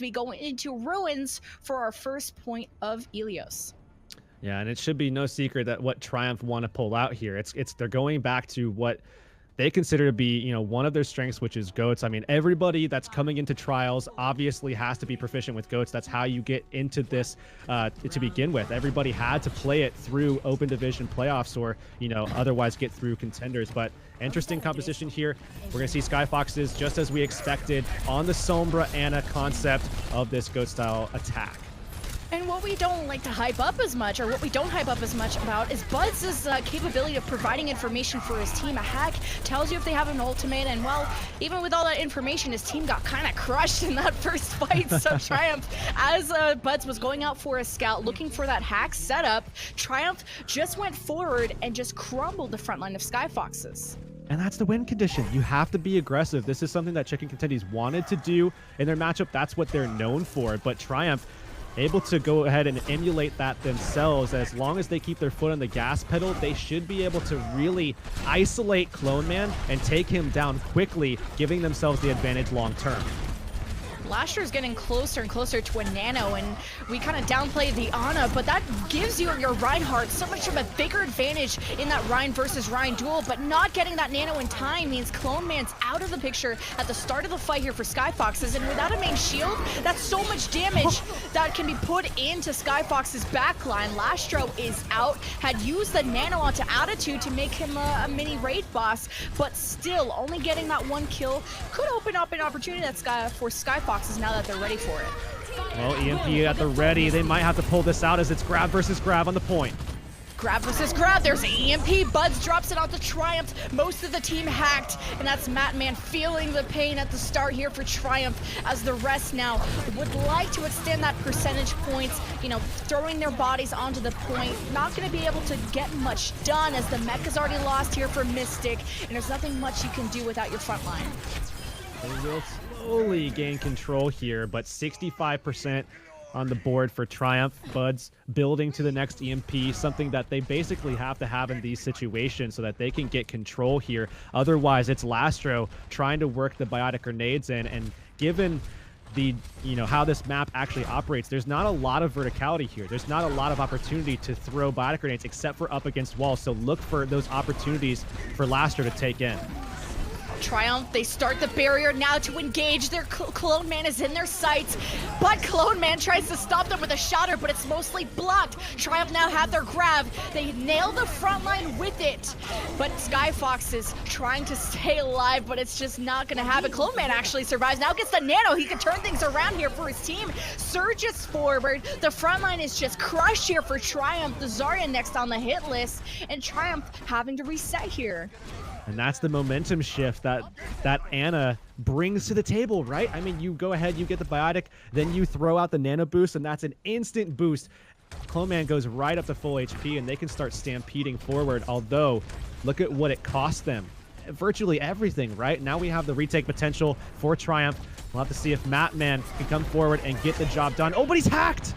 we go into Ruins for our first point of Ilios. Yeah, and it should be no secret that what Triumph want to pull out here. They're going back to what they consider to be, one of their strengths, which is goats. I mean, everybody that's coming into trials obviously has to be proficient with goats. That's how you get into this to begin with. Everybody had to play it through open division playoffs or, otherwise get through contenders. But interesting composition here. We're going to see Skyfoxes, just as we expected, on the Sombra Ana concept of this goat style attack. And what we don't like to hype up as much, or what we don't hype up as much about, is Buds' capability of providing information for his team. A hack tells you if they have an ultimate, and well, even with all that information, his team got kind of crushed in that first fight. So Triumph, as Buds was going out for a scout, looking for that hack setup, Triumph just went forward and just crumbled the front line of Skyfoxes. And that's the win condition. You have to be aggressive. This is something that Chicken Contenders wanted to do in their matchup. That's what they're known for. But Triumph, able to go ahead and emulate that themselves. As long as they keep their foot on the gas pedal, they should be able to really isolate Clone Man and take him down quickly, giving themselves the advantage long term. Lasher's getting closer and closer to a Nano, and we kind of downplay the Ana, but that gives you your Reinhardt so much of a bigger advantage in that Rein versus Rein duel, but not getting that Nano in time means Clone Man's out of the picture at the start of the fight here for Skyfoxes, and without a main shield, that's so much damage that can be put into Skyfox's backline. Lastro is out, had used the Nano onto Attitude to make him a mini raid boss, but still only getting that one kill could open up an opportunity for Skyfoxes now that they're ready for it. Well, EMP at the ready. They might have to pull this out as it's grab versus grab on the point. Grab versus grab. There's EMP. Buds drops it onto Triumph. Most of the team hacked, and that's Mattman feeling the pain at the start here for Triumph, as the rest now would like to extend that percentage points, throwing their bodies onto the point. Not going to be able to get much done as the mech is already lost here for Mystic, and there's nothing much you can do without your front line. They will slowly gain control here, but 65% on the board for Triumph. Buds building to the next EMP, something that they basically have to have in these situations so that they can get control here. Otherwise, it's Lastro trying to work the biotic grenades in, and given the how this map actually operates, there's not a lot of verticality here. There's not a lot of opportunity to throw biotic grenades except for up against walls, so look for those opportunities for Lastro to take in. Triumph, they start the barrier now to engage. Their Clone Man is in their sights, but Clone Man tries to stop them with a shatter, but it's mostly blocked. Triumph now have their grab. They nail the front line with it, but Skyfox is trying to stay alive, but it's just not going to happen. Clone Man actually survives. Now gets the Nano. He can turn things around here for his team. Surges forward. The front line is just crushed here for Triumph. The Zarya next on the hit list, and Triumph having to reset here. And that's the momentum shift that Ana brings to the table, right? I mean, you go ahead, you get the biotic, then you throw out the nano boost, and that's an instant boost. Clone Man goes right up to full HP, and they can start stampeding forward, although look at what it cost them. Virtually everything, right? Now we have the retake potential for Triumph. We'll have to see if Mattman can come forward and get the job done. Oh, but he's hacked!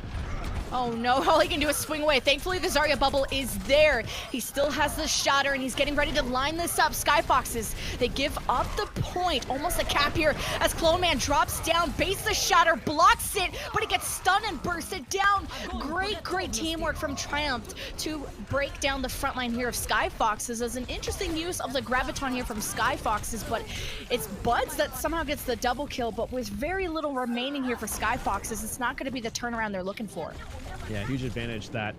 Oh no, all he can do is swing away. Thankfully, the Zarya bubble is there. He still has the shatter, and he's getting ready to line this up. Skyfoxes, they give up the point. Almost a cap here as Clone Man drops down, baits the shatter, blocks it, but he gets stunned and bursted down. Great teamwork from Triumph to break down the front line here of Skyfoxes. As an interesting use of the Graviton here from Skyfoxes, but it's Buds that somehow gets the double kill, but with very little remaining here for Skyfoxes, it's not going to be the turnaround they're looking for. Yeah, huge advantage that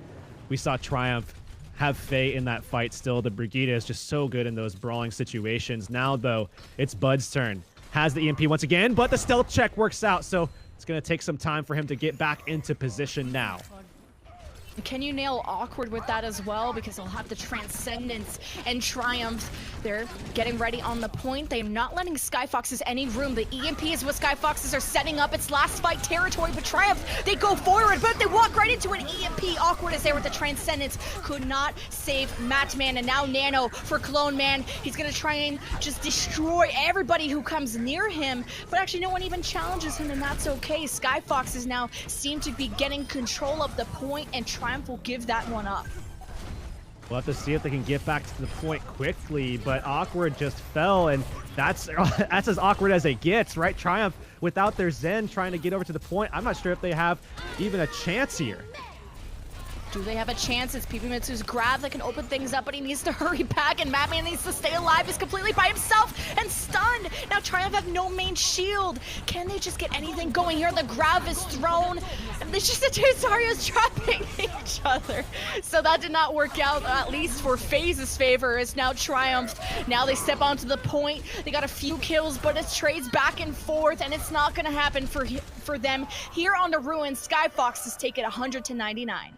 we saw Triumph have Faye in that fight still. The Brigida is just so good in those brawling situations. Now, though, it's Bud's turn. Has the EMP once again, but the stealth check works out, so it's going to take some time for him to get back into position now. Can you nail Awkward with that as well? Because he'll have the Transcendence and Triumph. They're getting ready on the point. They are not letting Skyfoxes any room. The EMP is what Skyfoxes are setting up. It's last fight territory, but Triumph, they go forward, but they walk right into an EMP. Awkward is there with the Transcendence. Could not save Mattman, and now Nano for Clone Man. He's gonna try and just destroy everybody who comes near him, but actually no one even challenges him, and that's okay. Skyfoxes now seem to be getting control of the point, and Triumph will give that one up. We'll have to see if they can get back to the point quickly, but Awkward just fell, and that's as awkward as it gets, right? Triumph, without their Zen trying to get over to the point, I'm not sure if they have even a chance here. Do they have a chance? It's PP Mitsu's grab that can open things up, but he needs to hurry back, and Madman needs to stay alive. He's completely by himself and stunned. Now Triumph have no main shield. Can they just get anything going here? The grab is thrown, and it's just the two Zaryas trapping each other. So that did not work out, at least for FaZe's favor. It's now Triumph. Now they step onto the point. They got a few kills, but it's trades back and forth, and it's not going to happen for them. Here on the Ruins, Skyfoxes take it 100-99.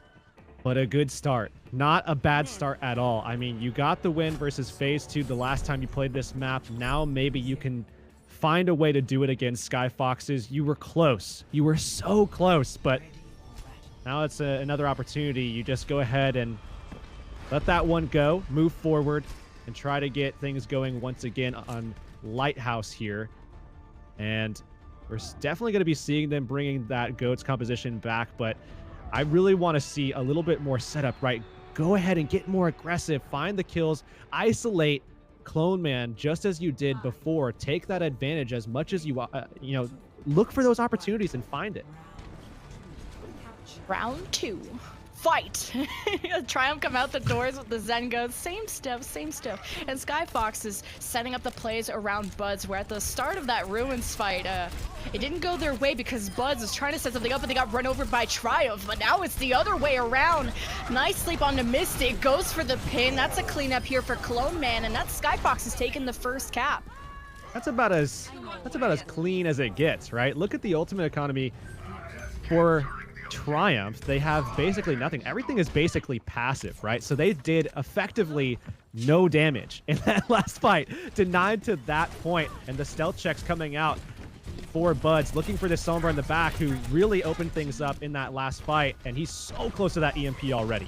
But a good start. Not a bad start at all. I mean, you got the win versus FaZe 2 the last time you played this map. Now maybe you can find a way to do it against Skyfoxes. You were close. You were so close, but now it's another opportunity. You just go ahead and let that one go, move forward, and try to get things going once again on Lighthouse here. And we're definitely going to be seeing them bringing that GOATS composition back, but I really want to see a little bit more setup, right? Go ahead and get more aggressive, find the kills, isolate Clone Man just as you did before. Take that advantage as much as you look for those opportunities and find it. Round 2. Fight! Triumph come out the doors with the Zen goes, same stuff. And Skyfox is setting up the plays around Buds, where at the start of that Ruins fight, it didn't go their way because Buds was trying to set something up, but they got run over by Triumph. But now it's the other way around. Nice sleep on the Mystic, goes for the pin. That's a cleanup here for Clone Man, and that Skyfox is taking the first cap. That's about as clean as it gets, right? Look at the ultimate economy for Triumph. They have basically nothing. Everything is basically passive, right? So they did effectively no damage in that last fight, denied to that point, and the stealth checks coming out for Buds, looking for this Sombra in the back, who really opened things up in that last fight, and he's so close to that EMP already.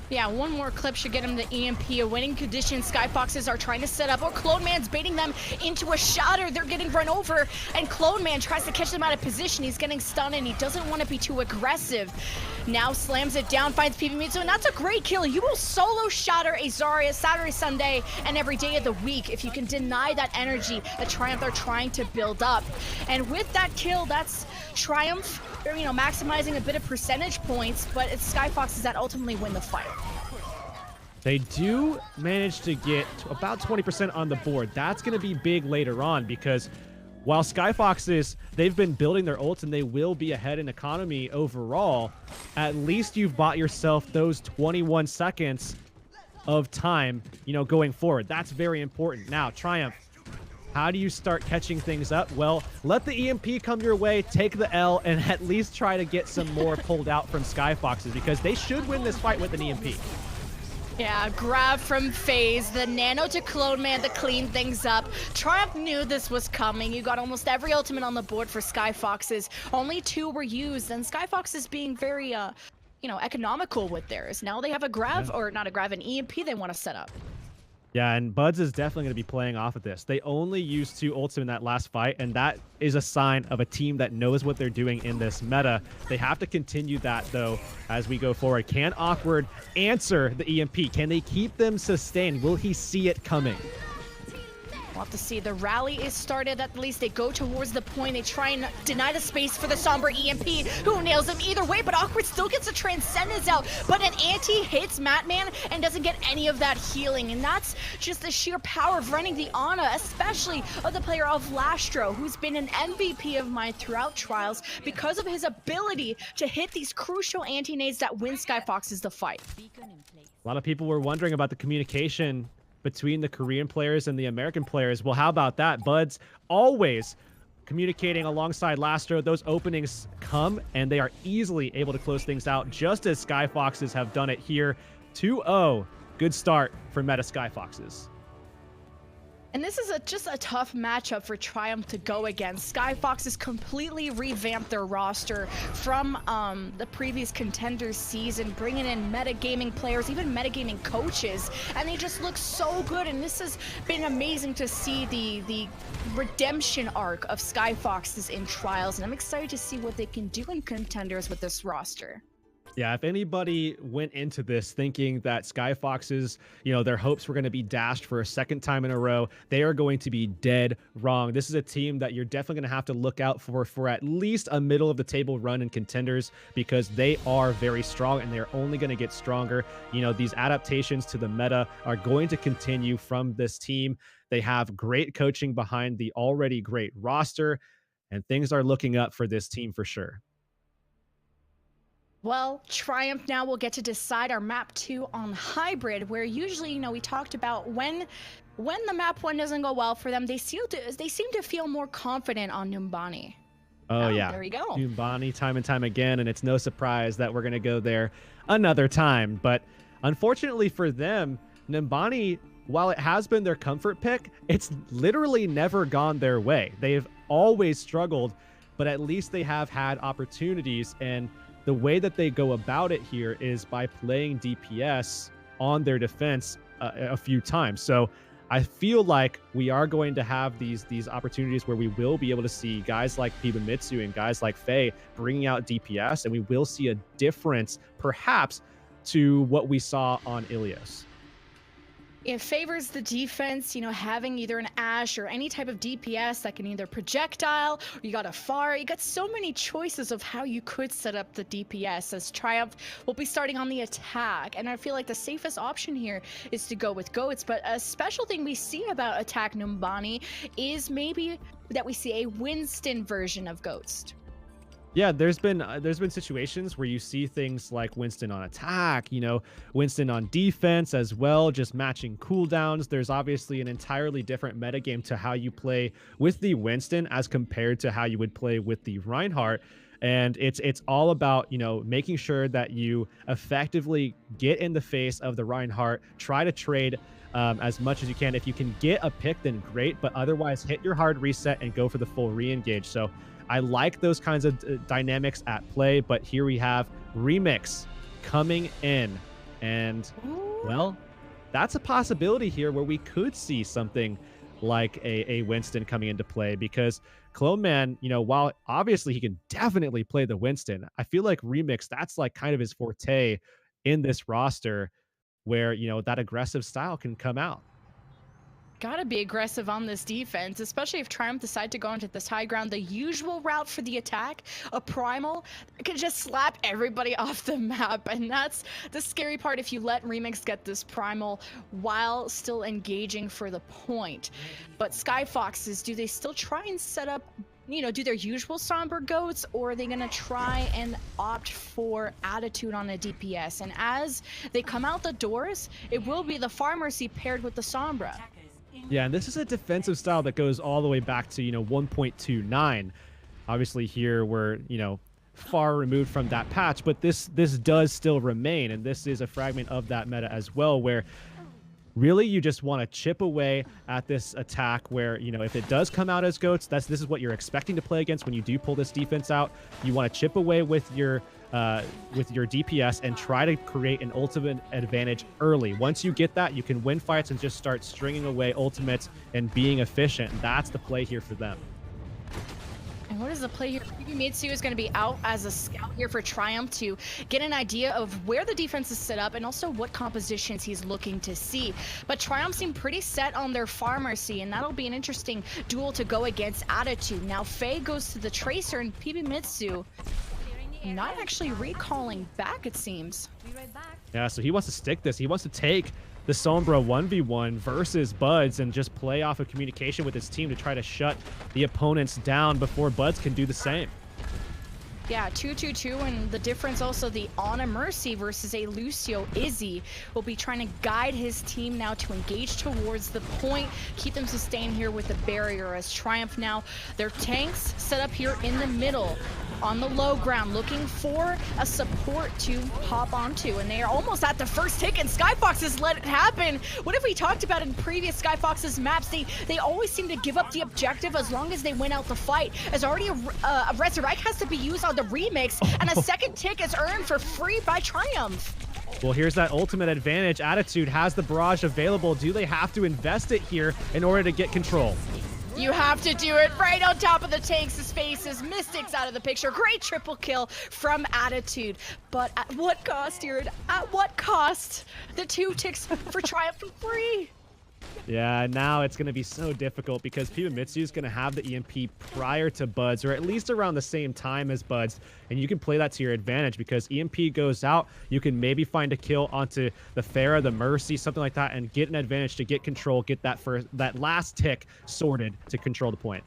Yeah, one more clip should get him the EMP. A winning condition. Skyfoxes are trying to set up, or Clone Man's baiting them into a shatter. They're getting run over, and Clone Man tries to catch them out of position. He's getting stunned, and he doesn't want to be too aggressive. Now slams it down, finds PP Mitsu, and that's a great kill. You will solo shatter a Zarya Saturday, Sunday, and every day of the week if you can deny that energy that Triumph are trying to build up. And with that kill, that's Triumph, maximizing a bit of percentage points, but it's Skyfoxes that ultimately win the fight. They do manage to get about 20% on the board. That's going to be big later on, because while Skyfoxes, they've been building their ults and they will be ahead in economy overall, at least you've bought yourself those 21 seconds of time, going forward. That's very important. Now, Triumph, how do you start catching things up? Well, let the EMP come your way, take the L, and at least try to get some more pulled out from Skyfoxes, because they should win this fight with an EMP. Yeah, grab from FaZe, the nano to Clone Man to clean things up. Triumph knew this was coming. You got almost every ultimate on the board for Skyfoxes. Only 2 were used, and Skyfoxes being very, economical with theirs. Now they have a grab, or not a grab, an EMP they want to set up. Yeah, and Buds is definitely going to be playing off of this. They only used 2 ults in that last fight, and that is a sign of a team that knows what they're doing in this meta. They have to continue that, though, as we go forward. Can Awkward answer the EMP? Can they keep them sustained? Will he see it coming? We'll have to see. The rally is started. At least they go towards the point. They try and deny the space for the Sombra EMP, who nails him either way, but Awkward still gets a Transcendence out, but an anti hits Matman and doesn't get any of that healing, and that's just the sheer power of running the Ana, especially of the player of Lastro, who's been an MVP of mine throughout Trials because of his ability to hit these crucial anti-nades that win Skyfoxes the fight. A lot of people were wondering about the communication between the Korean players and the American players. Well, how about that? Buds always communicating alongside Lastro. Those openings come, and they are easily able to close things out, just as Skyfoxes have done it here. 2-0. Good start for Meta Skyfoxes. And this is just a tough matchup for Triumph to go against. Skyfoxes completely revamped their roster from the previous Contenders season, bringing in metagaming players, even metagaming coaches, and they just look so good. And this has been amazing to see the redemption arc of Skyfoxes in Trials, and I'm excited to see what they can do in Contenders with this roster. Yeah, if anybody went into this thinking that Skyfoxes, their hopes were going to be dashed for a second time in a row, they are going to be dead wrong. This is a team that you're definitely going to have to look out for at least a middle of the table run in Contenders, because they are very strong and they're only going to get stronger. These adaptations to the meta are going to continue from this team. They have great coaching behind the already great roster, and things are looking up for this team for sure. Well, Triumph now will get to decide our map 2 on hybrid, where usually, we talked about when the map 1 doesn't go well for them, they seem to feel more confident on Numbani. Oh yeah, there you go. Numbani time and time again, and it's no surprise that we're going to go there another time. But unfortunately for them, Numbani, while it has been their comfort pick, it's literally never gone their way. They've always struggled, but at least they have had opportunities, and the way that they go about it here is by playing DPS on their defense a few times. So I feel like we are going to have these opportunities where we will be able to see guys like Pibamitsu and guys like Faye bringing out DPS, and we will see a difference perhaps to what we saw on Ilios. It favors the defense, having either an Ashe or any type of DPS that can either projectile, or you got a Pharah. You got so many choices of how you could set up the DPS, as Triumph will be starting on the attack. And I feel like the safest option here is to go with Goats. But a special thing we see about attack Numbani is maybe that we see a Winston version of Ghost. Yeah, there's been situations where you see things like Winston on attack, Winston on defense as well, just matching cooldowns. There's obviously an entirely different metagame to how you play with the Winston as compared to how you would play with the Reinhardt. And it's all about, making sure that you effectively get in the face of the Reinhardt, try to trade as much as you can. If you can get a pick, then great, but otherwise hit your hard reset and go for the full re-engage. So I like those kinds of dynamics at play, but here we have Remix coming in, and well, that's a possibility here where we could see something like a Winston coming into play, because Cloneman, while obviously he can definitely play the Winston, I feel like Remix, that's like kind of his forte in this roster, where that aggressive style can come out. Gotta be aggressive on this defense, especially if Triumph decide to go into this high ground. The usual route for the attack, a primal, could just slap everybody off the map, and that's the scary part if you let Remix get this primal while still engaging for the point. But Skyfoxes, do they still try and set up, do their usual Somber Goats, or are they gonna try and opt for Attitude on a DPS? And as they come out the doors, it will be the Pharmacy paired with the Sombra. Yeah, and this is a defensive style that goes all the way back to, 1.29. Obviously here we're, far removed from that patch, but this does still remain, and this is a fragment of that meta as well, where really you just want to chip away at this attack where, if it does come out as Goats, this is what you're expecting to play against when you do pull this defense out. You want to chip away with your DPS and try to create an ultimate advantage early. Once you get that, you can win fights and just start stringing away ultimates and being efficient. That's the play here for them. And what is the play here? Pibamitsu is going to be out as a scout here for Triumph to get an idea of where the defense is set up and also what compositions he's looking to see. But Triumph seem pretty set on their Pharmacy, and that'll be an interesting duel to go against Attitude. Now Faye goes to the Tracer, and Pibamitsu not actually recalling back, it seems. Yeah, so he wants to stick this. He wants to take the Sombra 1v1 versus Buds and just play off of communication with his team to try to shut the opponents down before Buds can do the same. Yeah, 2-2-2, and the difference also, the Ana Mercy versus a Lucio Izzy will be trying to guide his team now to engage towards the point, keep them sustained here with the barrier, as Triumph now, their tanks set up here in the middle on the low ground, looking for a support to hop onto, and they are almost at the first tick, and Skyfoxes let it happen. What have we talked about in previous Skyfoxes maps? They always seem to give up the objective as long as they win out the fight, as already a Resurrect has to be used on the Remix, and a second tick is earned for free by Triumph. Well, here's that ultimate advantage. Attitude has the barrage available. Do they have to invest it here in order to get control? You have to do it right on top of the tanks' faces. Mystics out of the picture. Great triple kill from Attitude. But at what cost, Jared? At what cost? The 2 ticks for Triumph for free. Yeah, now it's going to be so difficult because Pibamitsu is going to have the EMP prior to Buds, or at least around the same time as Buds, and you can play that to your advantage because EMP goes out, you can maybe find a kill onto the Pharah, the Mercy, something like that, and get an advantage to get control, get that last tick sorted to control the point.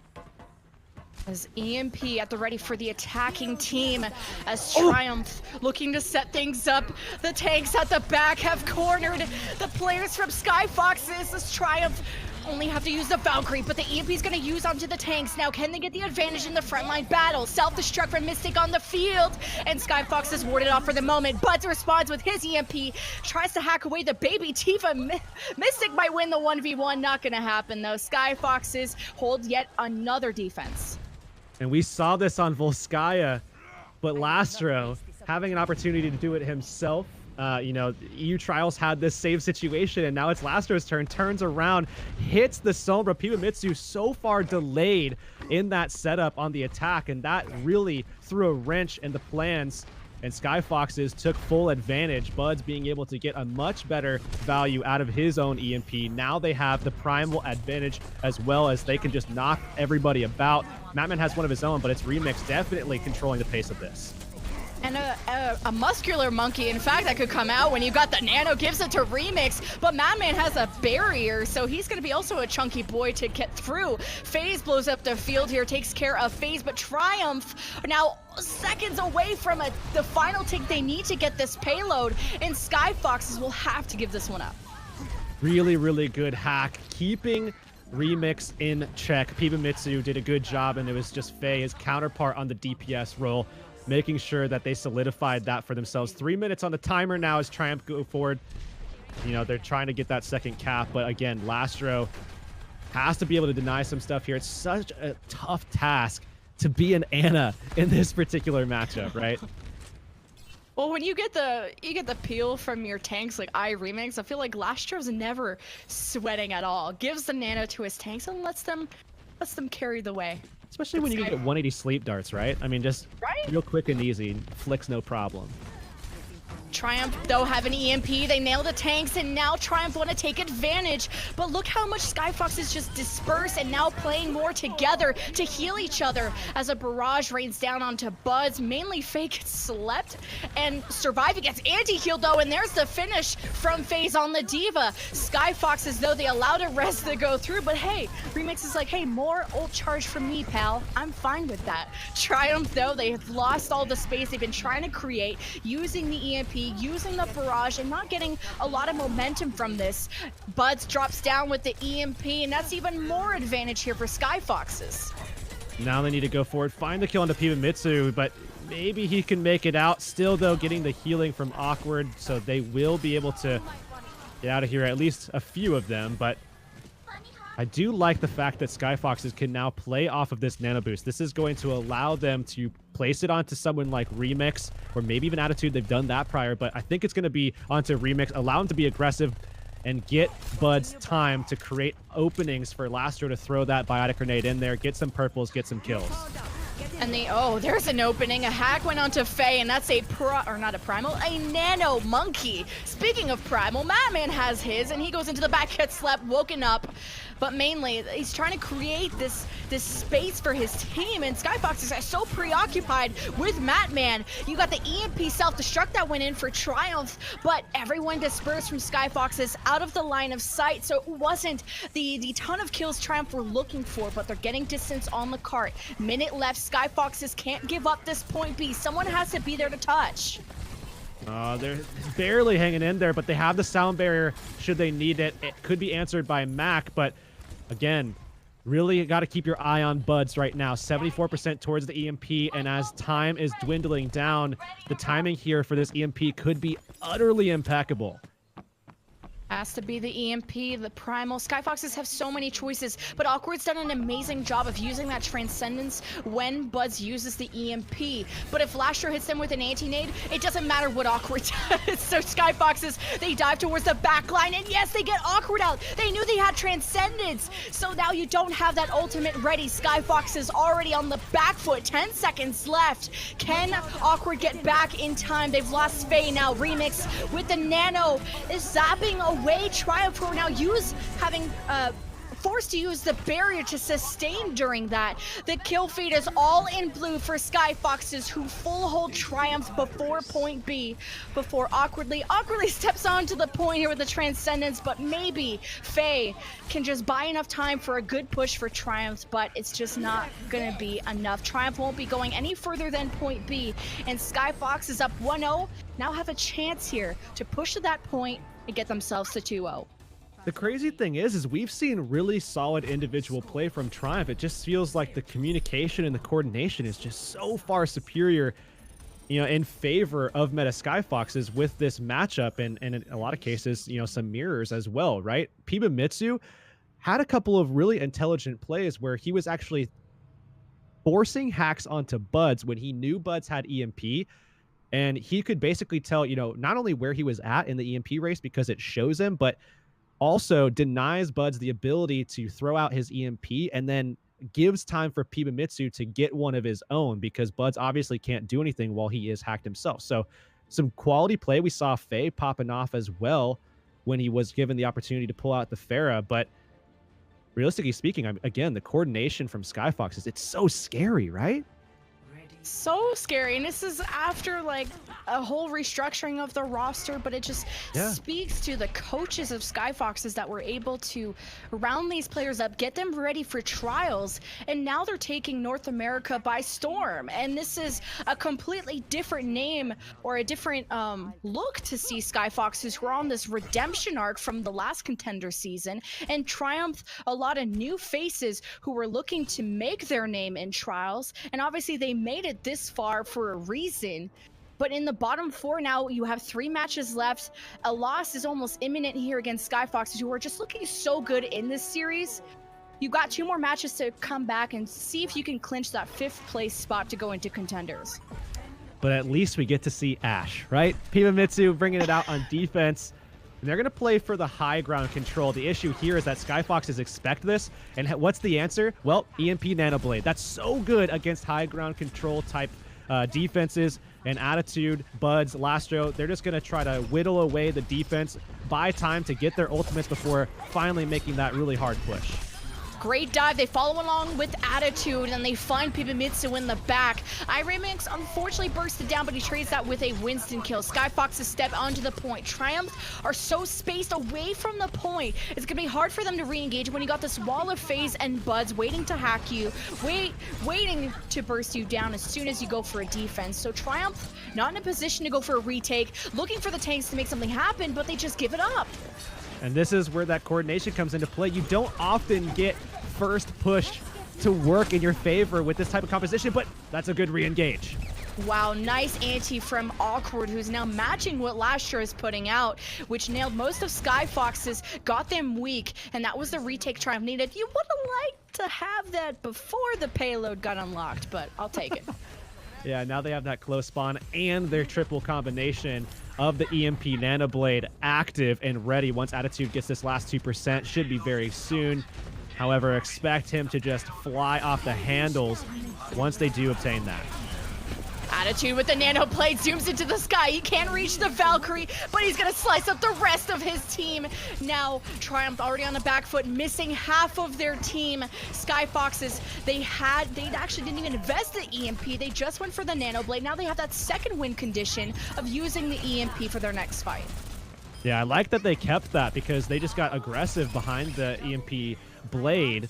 As EMP at the ready for the attacking team, as Triumph looking to set things up. The tanks at the back have cornered the players from Skyfoxes, as Triumph only have to use the Valkyrie, but the EMP is going to use onto the tanks. Now, can they get the advantage in the frontline battle? Self-destruct from Mystic on the field, and Skyfox is warded off for the moment. Buds responds with his EMP, tries to hack away the baby Tifa. Mystic might win the 1v1, not going to happen though. Skyfoxes hold yet another defense. And we saw this on Volskaya, but Lastro having an opportunity to do it himself. EU Trials had this same situation, and now it's Lastro's turn. Turns around, hits the Sombra. Pibamitsu so far delayed in that setup on the attack, and that really threw a wrench in the plans. And Skyfoxes took full advantage, Buds being able to get a much better value out of his own EMP. Now they have the primal advantage as well, as they can just knock everybody about. Madman has one of his own, but it's Remix definitely controlling the pace of this. And a muscular monkey, in fact, that could come out when you got the nano, gives it to Remix, but Madman has a barrier, so he's going to be also a chunky boy to get through. FaZe blows up the field here, takes care of FaZe, but Triumph now seconds away from the final tick they need to get this payload, and Skyfoxes will have to give this one up. Really, really good hack, keeping Remix in check. Pibamitsu did a good job, and it was just Faye, his counterpart on the DPS role, making sure that they solidified that for themselves. 3 minutes on the timer now as Triumph go forward. They're trying to get that second cap, but again, Lastro has to be able to deny some stuff here. It's such a tough task to be an Ana in this particular matchup, right? Well, when you get the peel from your tanks like Remix, I feel like Lastro's never sweating at all. Gives the nano to his tanks and lets them carry the way. Especially when you can get 180 sleep darts, right? I mean, just real quick and easy. Flicks no problem. Triumph, though, have an EMP. They nail the tanks, and now Triumph want to take advantage. But look how much Skyfoxes just disperse and now playing more together to heal each other as a barrage rains down onto Buds. Mainly Fake gets slept and Surviving gets anti-healed, though, and there's the finish from FaZe on the Diva. Skyfoxes, though, they allowed a rest to go through, but hey, Remix is like, hey, more ult charge from me, pal. I'm fine with that. Triumph, though, they have lost all the space they've been trying to create using the EMP, using the barrage, and not getting a lot of momentum from this. Buds drops down with the EMP, and that's even more advantage here for Skyfoxes. Now they need to go forward, find the kill onto Pibamitsu, but maybe he can make it out. Still, though, getting the healing from Awkward, so they will be able to get out of here, at least a few of them. But I do like the fact that Skyfoxes can now play off of this nano boost. This is going to allow them to place it onto someone like Remix, or maybe even Attitude. They've done that prior, but I think it's going to be onto Remix, allow him to be aggressive and get Buds time to create openings for Lastro to throw that biotic grenade in there, get some purples, get some kills. And there's an opening. A hack went onto Faye, and that's a nano monkey. Speaking of primal, Madman has his, and he goes into the back, gets slept, woken up. But mainly, he's trying to create this space for his team, and Skyfoxes are so preoccupied with Madman. You got the EMP self-destruct that went in for Triumph, but everyone dispersed from Skyfoxes out of the line of sight, so it wasn't the ton of kills Triumph were looking for, but they're getting distance on the cart. Minute left, Skyfoxes can't give up this point B. Someone has to be there to touch. They're barely hanging in there, but they have the sound barrier should they need it. It could be answered by Mac, but again, really got to keep your eye on Buds right now. 74% towards the EMP, and as time is dwindling down, the timing here for this EMP could be utterly impeccable. Has to be the EMP, the Primal. Skyfoxes have so many choices, but Awkward's done an amazing job of using that Transcendence when Buds uses the EMP. But if Lasher hits them with an anti-nade, it doesn't matter what Awkward does. So Skyfoxes, they dive towards the back line, and yes, they get Awkward out. They knew they had Transcendence, so now you don't have that ultimate ready. Skyfoxes already on the back foot, 10 seconds left. Can Awkward get back in time? They've lost Faye now. Remix with the Nano is zapping away. Triumph who are now having forced to use the barrier to sustain during that. The kill feed is all in blue for Skyfoxes, who full hold Triumph before point B, before awkwardly steps onto the point here with the Transcendence, but maybe Faye can just buy enough time for a good push for Triumph, but it's just not gonna be enough. Triumph won't be going any further than point B, and Skyfoxes up 1-0, now have a chance here to push to that point and get themselves to 2-0. The crazy thing is we've seen really solid individual play from Triumph. It just feels like the communication and the coordination is just so far superior, you know, in favor of Meta Skyfoxes with this matchup, and in a lot of cases, you know, some mirrors as well, right? Pibamitsu had a couple of really intelligent plays where he was actually forcing hacks onto Buds when he knew Buds had EMP, and he could basically tell, you know, not only where he was at in the EMP race because it shows him, but also denies Buds the ability to throw out his EMP, and then gives time for Pibamitsu to get one of his own, because Buds obviously can't do anything while he is hacked himself. So some quality play. We saw Faye popping off as well when he was given the opportunity to pull out the Pharah, but realistically speaking, again, the coordination from Skyfoxes, it's so scary, right? So scary, and this is after like a whole restructuring of the roster, but it just speaks to the coaches of Skyfoxes that were able to round these players up, get them ready for trials, and now they're taking North America by storm. And this is a completely different name, or a different look to see Skyfoxes, who are on this redemption arc from the last Contender season, and Triumph, a lot of new faces who were looking to make their name in trials, and obviously they made it this far for a reason. But in the bottom four now, you have 3 matches left. A loss is almost imminent here against Skyfoxes, who are just looking so good in this series. You got 2 more matches to come back and see if you can clinch that 5th place spot to go into Contenders. But at least we get to see Ash, right? Pibamitsu bringing it out on defense. And they're going to play for the high ground control. The issue here is that Skyfoxes expect this. And what's the answer? Well, EMP Nanoblade. That's so good against high ground control type defenses. And Attitude, Buds, Lastro, they're just going to try to whittle away the defense, buy time to get their ultimates before finally making that really hard push. Great dive. They follow along with Attitude, and they find Pibamitsu in the back. Remix unfortunately bursted down, but he trades that with a Winston kill. Skyfoxes step onto the point. Triumph are so spaced away from the point. It's going to be hard for them to re-engage when you got this wall of Phase and Buds waiting to hack you, waiting to burst you down as soon as you go for a defense. So Triumph not in a position to go for a retake, looking for the tanks to make something happen, but they just give it up. And this is where that coordination comes into play. You don't often get first push to work in your favor with this type of composition, but that's a good re-engage. Wow, nice anti from Awkward, who's now matching what Lasher is putting out, which nailed most of Skyfoxes, got them weak, and that was the retake Triumph needed. You would have liked to have that before the payload got unlocked, but I'll take it. Yeah, now they have that close spawn and their triple combination of the EMP Nanoblade active and ready once Attitude gets this last 2%. Should be very soon. However, expect him to just fly off the handles once they do obtain that. Attitude with the nano blade zooms into the sky. He can't reach the Valkyrie, but he's gonna slice up the rest of his team. Now, Triumph already on the back foot, missing half of their team. Skyfoxes, they actually didn't even invest the EMP. They just went for the nano blade. Now they have that second win condition of using the EMP for their next fight. Yeah, I like that they kept that because they just got aggressive behind the EMP blade.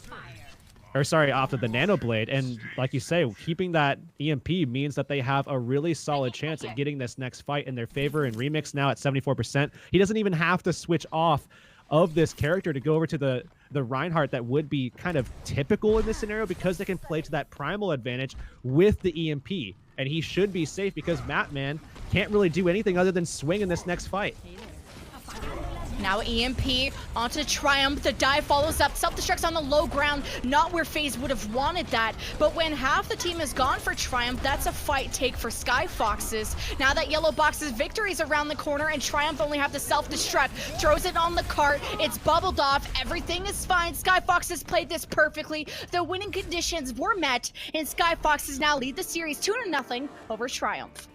Or sorry, off of the nano blade, and like you say, keeping that EMP means that they have a really solid chance at getting this next fight in their favor. And Remix now at 74%. He doesn't even have to switch off of this character to go over to the Reinhardt that would be kind of typical in this scenario, because they can play to that primal advantage with the EMP. And he should be safe because Matman can't really do anything other than swing in this next fight. Now EMP onto Triumph. The dive follows up. Self-destruct's on the low ground. Not where FaZe would have wanted that. But when half the team is gone for Triumph, that's a fight take for Skyfoxes. Now that Yellow Box's victory is around the corner and Triumph only have the self-destruct. Throws it on the cart. It's bubbled off. Everything is fine. Skyfoxes played this perfectly. The winning conditions were met, and Skyfoxes now lead the series 2-0 over Triumph.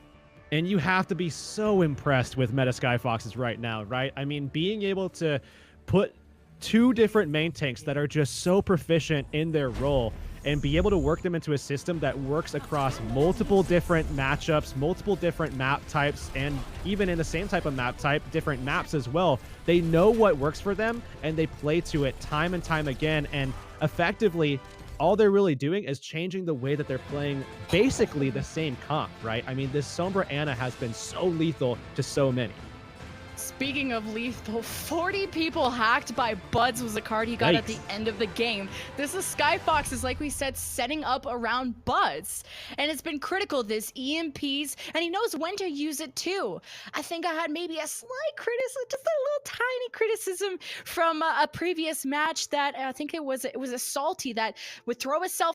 And you have to be so impressed with Meta Skyfoxes right now, right? I mean, being able to put two different main tanks that are just so proficient in their role and be able to work them into a system that works across multiple different matchups, multiple different map types, and even in the same type of map type, different maps as well. They know what works for them, and they play to it time and time again, and effectively, all they're really doing is changing the way that they're playing basically the same comp, right? I mean, this Sombra Ana has been so lethal to so many. Speaking of lethal, 40 people hacked by Buds was a card he got at the end of the game. This is Skyfoxes, like we said, setting up around Buds. And it's been critical, this EMPs, and he knows when to use it too. I think I had maybe a slight criticism, just a little tiny criticism from a previous match that I think it was a Salty that would throw a self